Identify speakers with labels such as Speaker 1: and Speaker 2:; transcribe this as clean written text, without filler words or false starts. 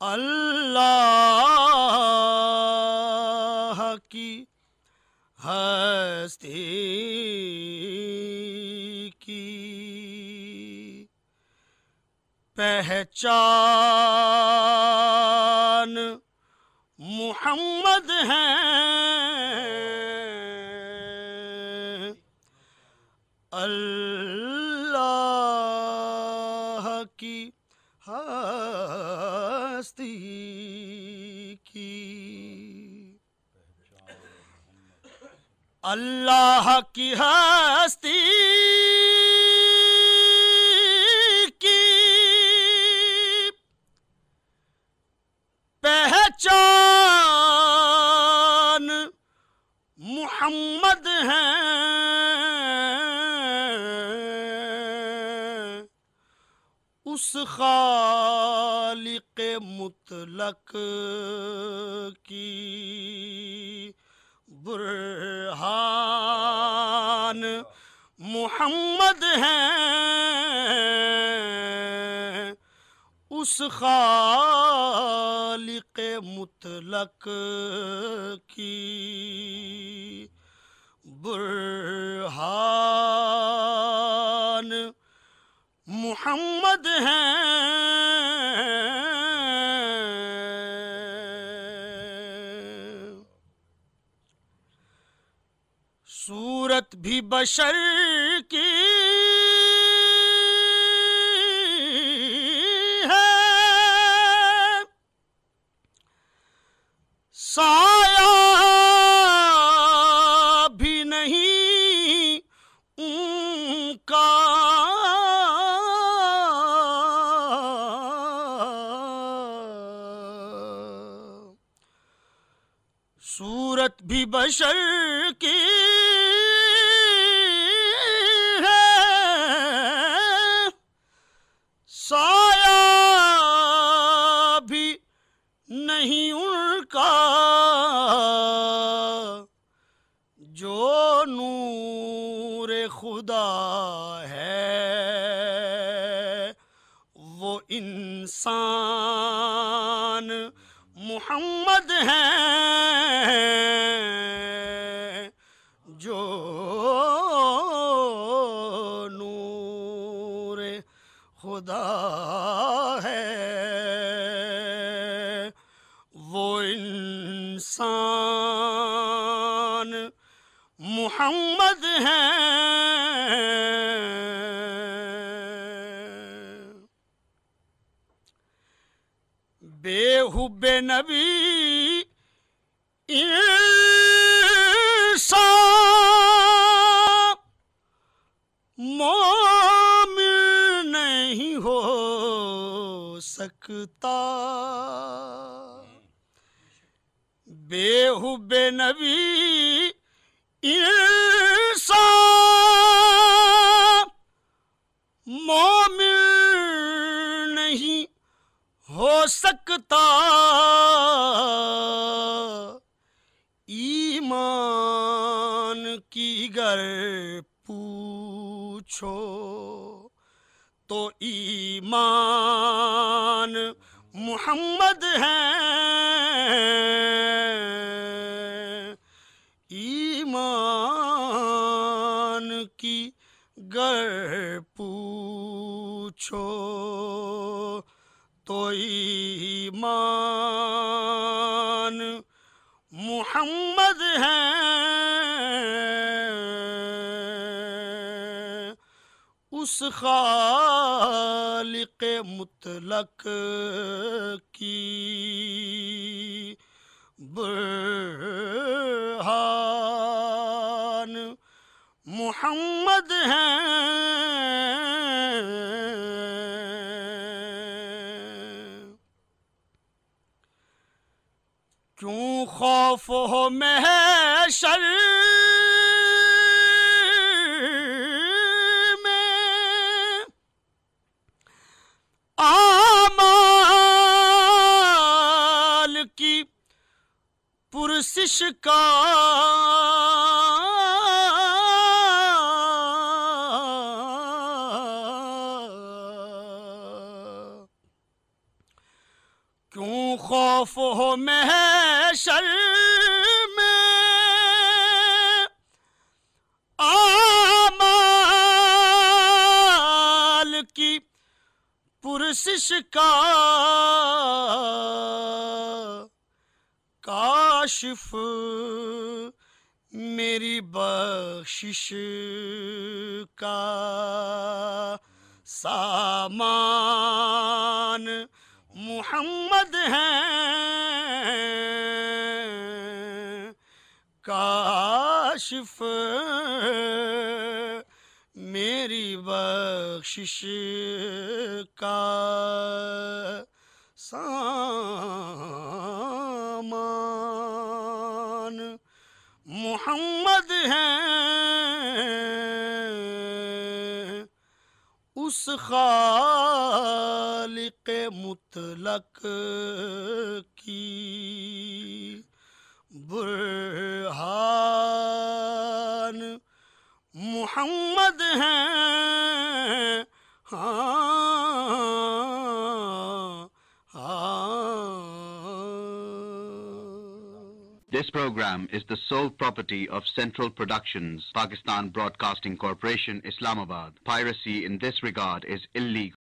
Speaker 1: اللہ کی ہستی کی پہچان محمد ہے، اللہ کی ہستی کی، اللہ کی ہستی کی پہچان محمد ہے، اس خالق مطلق کی برہان محمد ہے، اس خالق مطلق کی برہان محمد ہے، صورت بھی بشر کی ہے، سایہ بھی نہیں ان کا، صورت بھی بشر کی ہے، سایہ بھی نہیں ان کا، جو نور خدا ہے وہ انسان محمد ہے، جو نور خدا ہے وہ انسان محمد ہے، بے حب نبی انسان مومن نہیں ہو سکتا، بے حب نبی انسان مومن نہیں ہو سکتا، ایمان کی گر پوچھو تو ایمان محمد ہے، ایمان کی گر پوچھو تو ایمان محمد ہے، اس خالق مطلق کی برہان محمد ہے، کیوں خوف ہو محشر میں اعمال کی پرسش کا، کیوں خوف ہو محشر میں اعمال کی پرسش کا کاشف میری بخشش کا سامان محمد ہیں کاشف میری بخشش کا سامان محمد ہیں اس خالق مطلق کی برہان محمد ہیں
Speaker 2: This program is the sole property of Central Productions, Pakistan Broadcasting Corporation, Islamabad. Piracy in this regard is illegal.